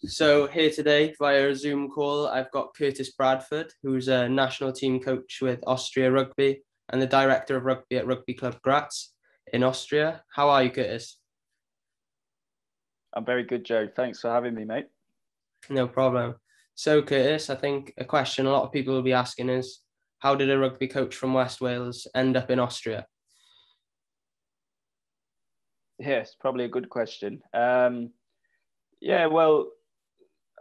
So here today via a Zoom call, I've got Curtis Bradford, who's a national team coach with Austria Rugby and the director of rugby at Rugby Club Graz in Austria. How are you, Curtis? I'm very good, Joe. Thanks for having me, mate. No problem. So Curtis, I think a question a lot of people will be asking is, how did a rugby coach from West Wales end up in Austria? Yes, probably a good question. Well,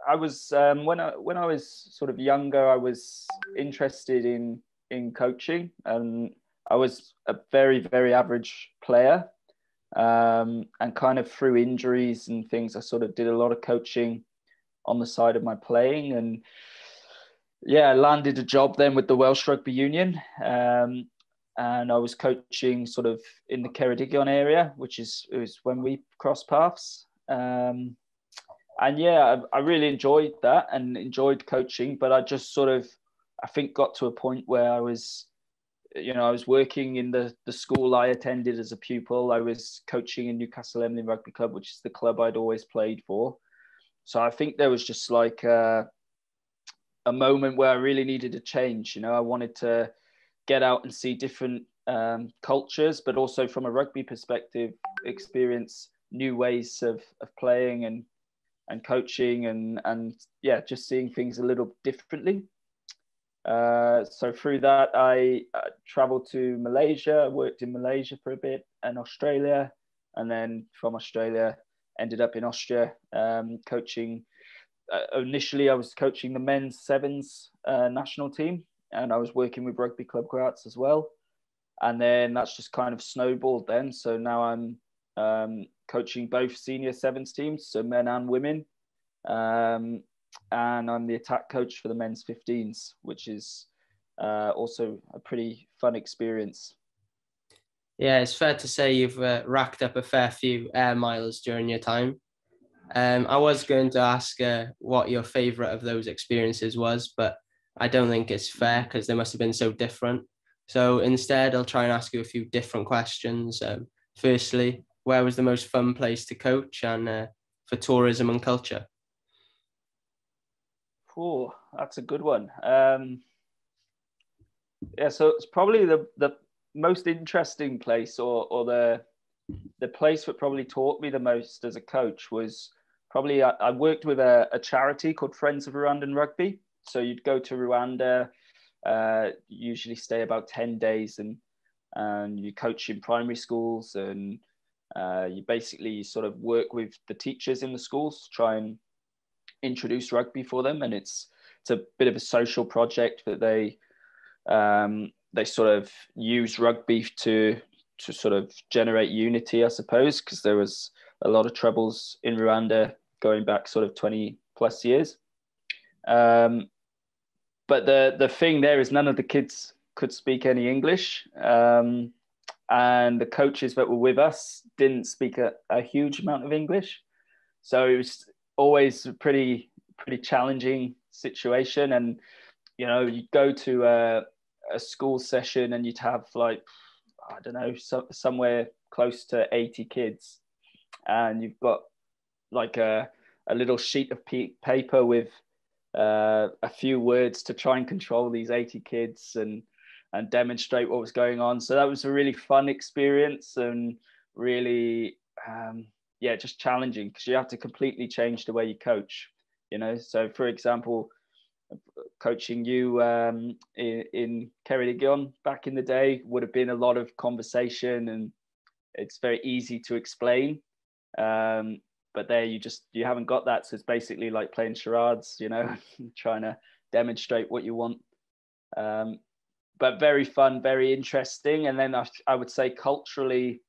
I was when I was sort of younger, I was interested in coaching, and I was a very average player. And kind of through injuries and things, I sort of did a lot of coaching on the side of my playing, and I landed a job then with the Welsh Rugby Union. And I was coaching sort of in the Ceredigion area, which was when we crossed paths. I really enjoyed that and enjoyed coaching, but I just sort of, I think, got to a point where I was working in the school I attended as a pupil. I was coaching in Newcastle Emlyn Rugby Club, which is the club I'd always played for. So I think there was just like a moment where I really needed a change. I wanted to get out and see different cultures, but also from a rugby perspective, experience new ways of playing and coaching and just seeing things a little differently. So through that, I traveled to Malaysia, worked in Malaysia for a bit, and Australia, and then from Australia ended up in Austria, coaching. Initially, I was coaching the men's 7's national team, and I was working with Rugby Club Graz as well. And then that's just kind of snowballed then. So now I'm coaching both senior 7's teams, so men and women. And I'm the attack coach for the men's 15s, which is also a pretty fun experience. Yeah, it's fair to say you've racked up a fair few air miles during your time. I was going to ask what your favorite of those experiences was, but I don't think it's fair because they must have been so different. So instead, I'll try and ask you a few different questions. Firstly, where was the most fun place to coach and for tourism and culture? Oh, that's a good one. So it's probably the most interesting place or the place that probably taught me the most as a coach was probably I worked with a charity called Friends of Rwandan Rugby. So you'd go to Rwanda, usually stay about 10 days and you coach in primary schools and you basically sort of work with the teachers in the schools to try and introduce rugby for them. And it's a bit of a social project that they sort of use rugby to sort of generate unity, I suppose, because there was a lot of troubles in Rwanda going back sort of 20 plus years. But the thing there is none of the kids could speak any English. And the coaches that were with us didn't speak a huge amount of English. So it was always a pretty challenging situation. And, you'd go to a school session and you'd have like, I don't know, somewhere close to 80 kids. And you've got like a little sheet of paper with a few words to try and control these 80 kids and demonstrate what was going on. So that was a really fun experience and really, just challenging because you have to completely change the way you coach, So for example, coaching you in Ceredigion back in the day would have been a lot of conversation and it's very easy to explain. But there you haven't got that. So it's basically like playing charades, trying to demonstrate what you want. But very fun, very interesting. And then I would say culturally,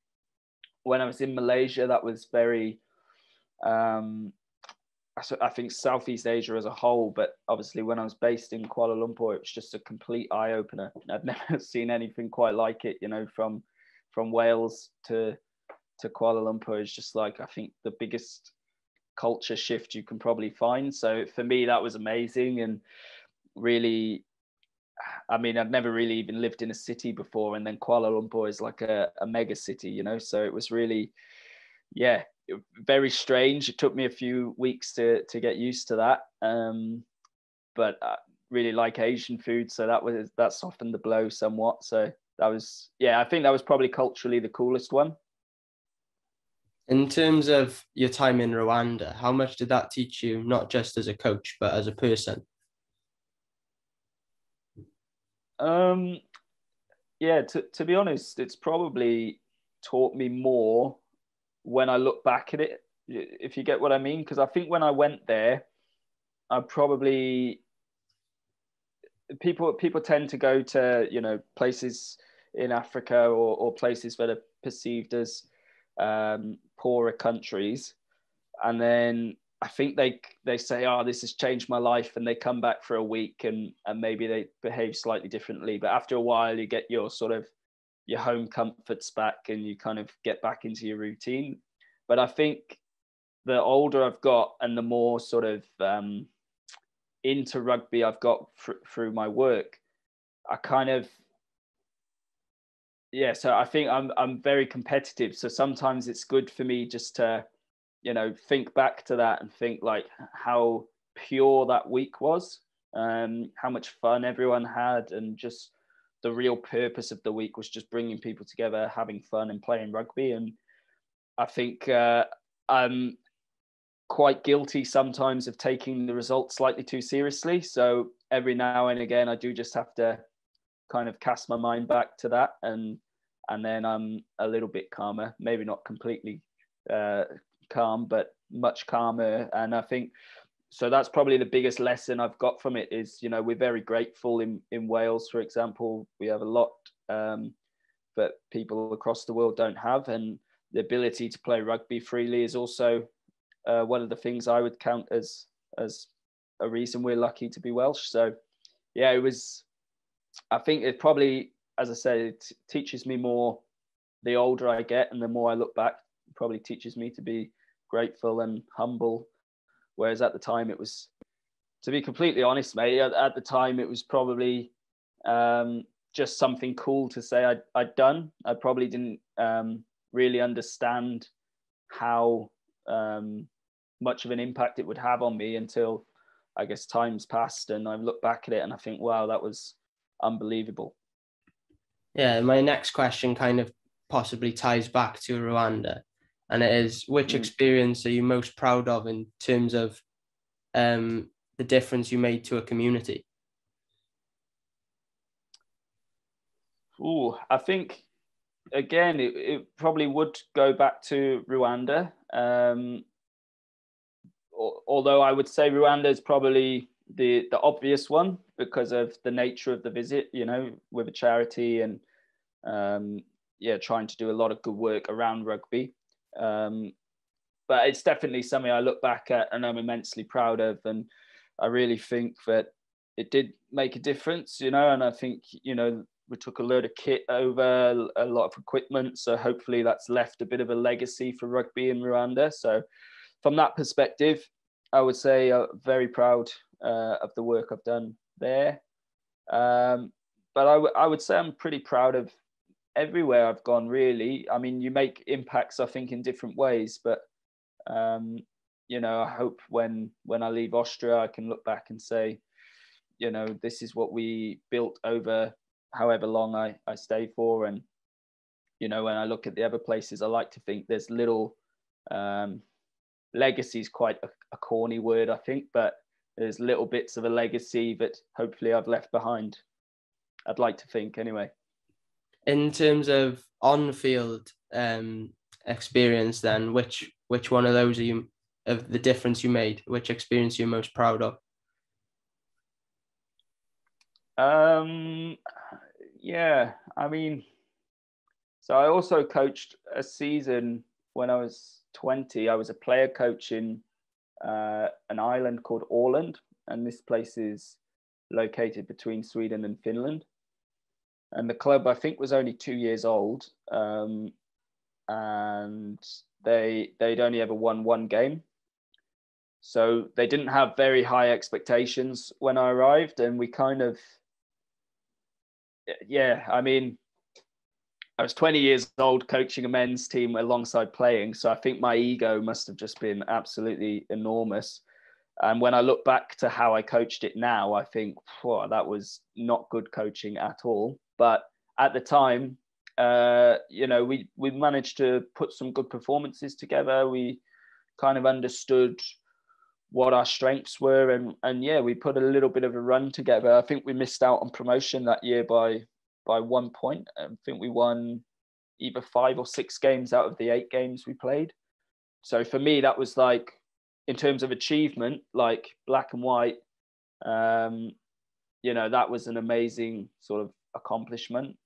when I was in Malaysia, that was very, I think Southeast Asia as a whole, but obviously when I was based in Kuala Lumpur, it was just a complete eye opener. I'd never seen anything quite like it, from Wales to Kuala Lumpur is just like, I think the biggest culture shift you can probably find. So for me, that was amazing. And really, I mean, I'd never really even lived in a city before. And then Kuala Lumpur is like a mega city, So it was really, very strange. It took me a few weeks to get used to that. But I really like Asian food, so that softened the blow somewhat. So that was, I think that was probably culturally the coolest one. In terms of your time in Rwanda, how much did that teach you, not just as a coach, but as a person? Yeah, to be honest, it's probably taught me more when I look back at it, if you get what I mean. Because I think when I went there, I probably, people tend to go to, places in Africa or places that are perceived as poorer countries, and then I think they say, oh, this has changed my life, and they come back for a week and maybe they behave slightly differently, but after a while you get your sort of your home comforts back and you kind of get back into your routine. But I think the older I've got and the more sort of into rugby I've got through my work, I kind of, so I think I'm very competitive. So sometimes it's good for me just to, think back to that and think like how pure that week was, how much fun everyone had, and just the real purpose of the week was just bringing people together, having fun and playing rugby. And I think I'm quite guilty sometimes of taking the results slightly too seriously. So every now and again, I do just have to kind of cast my mind back to that, and then I'm a little bit calmer, maybe not completely calm, but much calmer. And I think so that's probably the biggest lesson I've got from it is, we're very grateful in Wales, for example. We have a lot that people across the world don't have, and the ability to play rugby freely is also one of the things I would count as a reason we're lucky to be Welsh. So it was, I think it probably, as I said, it teaches me more the older I get, and the more I look back, it probably teaches me to be grateful and humble. Whereas at the time it was, to be completely honest, mate, at the time it was probably just something cool to say I'd done. I probably didn't really understand how much of an impact it would have on me until, I guess, time's passed and I look back at it and I think, wow, that was unbelievable. Yeah, my next question kind of possibly ties back to Rwanda, and it is, which experience are you most proud of in terms of the difference you made to a community? I think, again, it probably would go back to Rwanda. Although I would say Rwanda is probably the obvious one because of the nature of the visit, with a charity and trying to do a lot of good work around rugby. But it's definitely something I look back at and I'm immensely proud of. And I really think that it did make a difference, and I think, we took a load of kit over, a lot of equipment. So hopefully that's left a bit of a legacy for rugby in Rwanda. So from that perspective, I would say very proud of the work I've done there. But I would say I'm pretty proud of everywhere I've gone, really. I mean, you make impacts, I think, in different ways. But, I hope when I leave Austria, I can look back and say, this is what we built over however long I stay for. And, when I look at the other places, I like to think there's little, legacy is quite a corny word, I think, but there's little bits of a legacy that hopefully I've left behind. I'd like to think anyway. In terms of on-field experience, then, which one of those are you, of the difference you made, which experience you're most proud of? I mean, so I also coached a season when I was 20. I was a player coach in an island called Åland, and this place is located between Sweden and Finland. And the club, I think, was only 2 years old, and they'd only ever won one game. So they didn't have very high expectations when I arrived, and we kind of, I mean, I was 20 years old coaching a men's team alongside playing. So I think my ego must have just been absolutely enormous. And when I look back to how I coached it now, I think, whoa, that was not good coaching at all. But at the time, we managed to put some good performances together. We kind of understood what our strengths were. And yeah, we put a little bit of a run together. I think we missed out on promotion that year by 1 point. I think we won either 5 or 6 games out of the 8 games we played. So for me, that was like, in terms of achievement, like black and white, that was an amazing sort of accomplishment.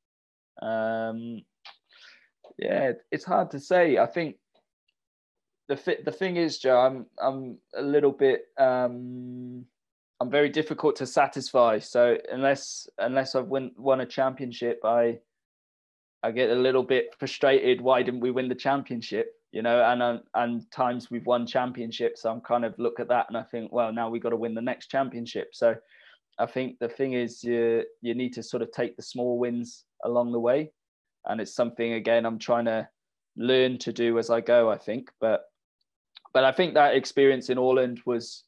It's hard to say. I think the thing is, Joe, I'm a little bit, I'm very difficult to satisfy. So unless I've won a championship, I get a little bit frustrated. Why didn't we win the championship? And times we've won championships, I'm kind of look at that and I think, well, now we've got to win the next championship. So I think the thing is you need to sort of take the small wins along the way. And it's something, again, I'm trying to learn to do as I go, I think. But I think that experience in Orland was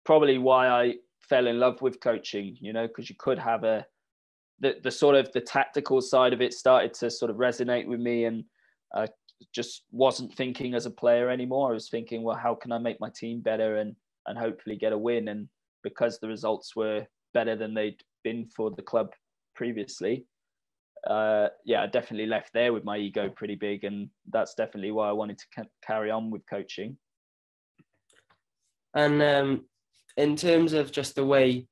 probably why I fell in love with coaching, because you could have the sort of the tactical side of it started to sort of resonate with me, and I just wasn't thinking as a player anymore. I was thinking, well, how can I make my team better and hopefully get a win? And because the results were better than they'd been for the club previously, I definitely left there with my ego pretty big, and that's definitely why I wanted to carry on with coaching. And in terms of just the way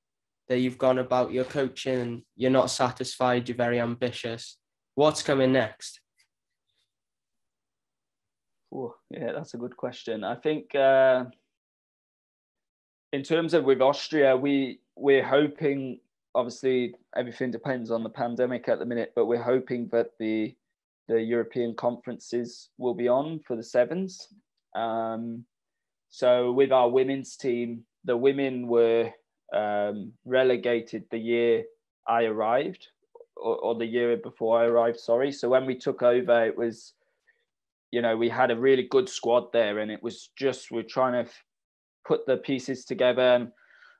that you've gone about your coaching, and you're not satisfied, you're very ambitious, what's coming next? Oh, yeah, that's a good question. I think in terms of with Austria, we're hoping, obviously everything depends on the pandemic at the minute, but we're hoping that the European conferences will be on for the 7's. So with our women's team, the women were relegated the year I arrived, or the year before I arrived, sorry. So when we took over, it was, we had a really good squad there, and it was just, we're trying to put the pieces together,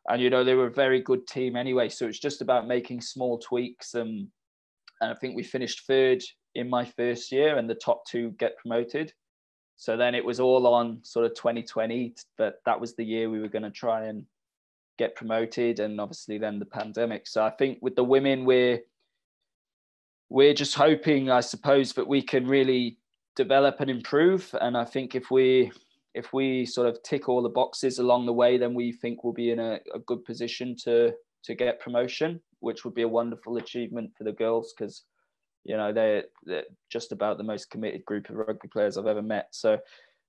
and they were a very good team anyway. So it's just about making small tweaks, and I think we finished 3rd in my first year, and the top 2 get promoted. So then it was all on sort of 2020, but that was the year we were going to try and get promoted, and obviously then the pandemic. So I think with the women, we're just hoping, I suppose, that we can really develop and improve. And I think if we sort of tick all the boxes along the way, then we think we'll be in a good position to get promotion, which would be a wonderful achievement for the girls, because they're just about the most committed group of rugby players I've ever met. So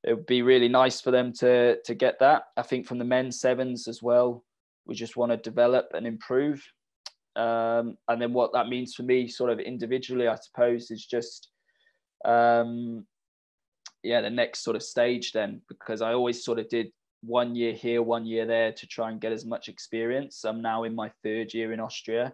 it would be really nice for them to get that. I think from the men's 7's as well, we just want to develop and improve. And then what that means for me sort of individually, I suppose, is just the next sort of stage then, because I always sort of did 1 year here, 1 year there to try and get as much experience. I'm now in my 3rd year in Austria.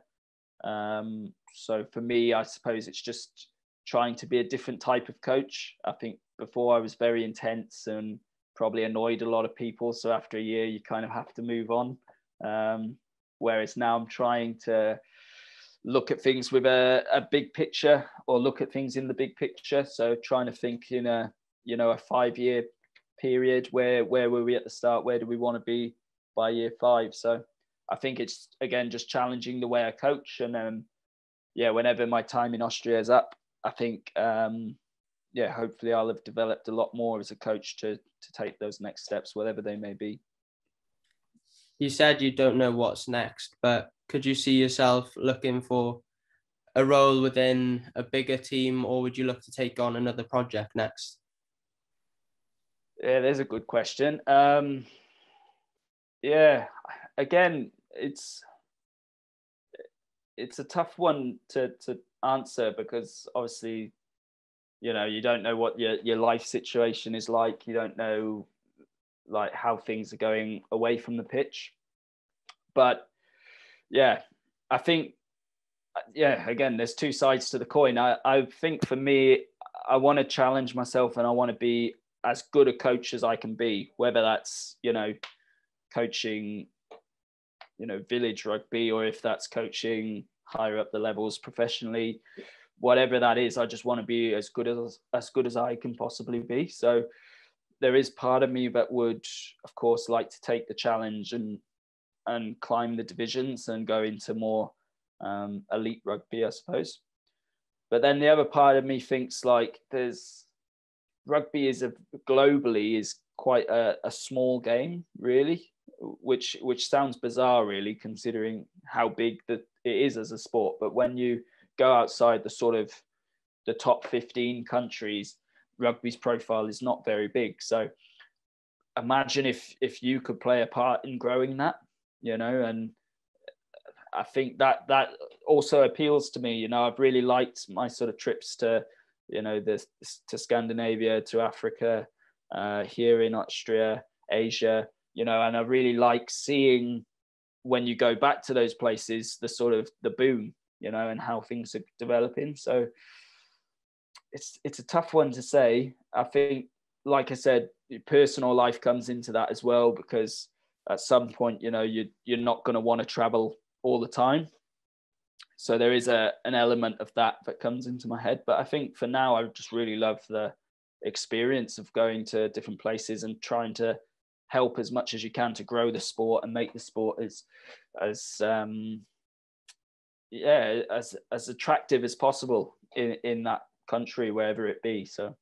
So for me, I suppose it's just trying to be a different type of coach. I think before I was very intense and probably annoyed a lot of people. So after a year, you kind of have to move on. Whereas now I'm trying to look at things with a big picture, or look at things in the big picture. So trying to think in a 5-year period, where were we at the start? Where do we want to be by year 5? So I think it's, again, just challenging the way I coach. And whenever my time in Austria is up, I think, hopefully I'll have developed a lot more as a coach to take those next steps, whatever they may be. You said you don't know what's next, but could you see yourself looking for a role within a bigger team, or would you look to take on another project next? Yeah, there's a good question. Again, it's a tough one to answer, because obviously, you don't know what your life situation is like. You don't know like how things are going away from the pitch. But yeah, I think yeah, again, there's two sides to the coin. I think for me, I want to challenge myself and I want to be as good a coach as I can be, whether that's, coaching, village rugby, or if that's coaching higher up the levels professionally, whatever that is. I just want to be as good as I can possibly be. So there is part of me that would, of course, like to take the challenge and climb the divisions and go into more elite rugby, I suppose. But then the other part of me thinks like rugby globally is quite a small game, really, which sounds bizarre, really, considering how big that it is as a sport. But when you go outside the sort of the top 15 countries, rugby's profile is not very big. So imagine if you could play a part in growing that, and I think that also appeals to me. I've really liked my sort of trips to, to Scandinavia, to Africa, here in Austria, Asia, and I really like seeing when you go back to those places, the sort of the boom, and how things are developing. So it's a tough one to say. I think, like I said, personal life comes into that as well, because at some point, you're not going to want to travel all the time. So there is an element of that comes into my head. But I think for now, I just really love the experience of going to different places and trying to help as much as you can to grow the sport and make the sport as attractive as possible in that country, wherever it be. So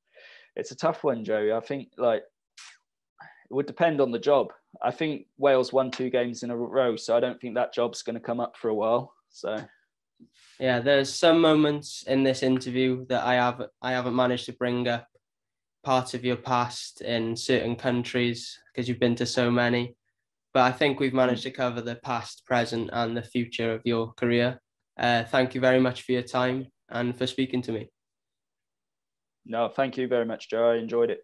it's a tough one, Joey. I think it would depend on the job. I think Wales won 2 games in a row, so I don't think that job's going to come up for a while. So yeah, there's some moments in this interview that I haven't managed to bring up parts of your past in certain countries, because you've been to so many. But I think we've managed to cover the past, present, and the future of your career. Thank you very much for your time and for speaking to me. No, thank you very much, Joe. I enjoyed it.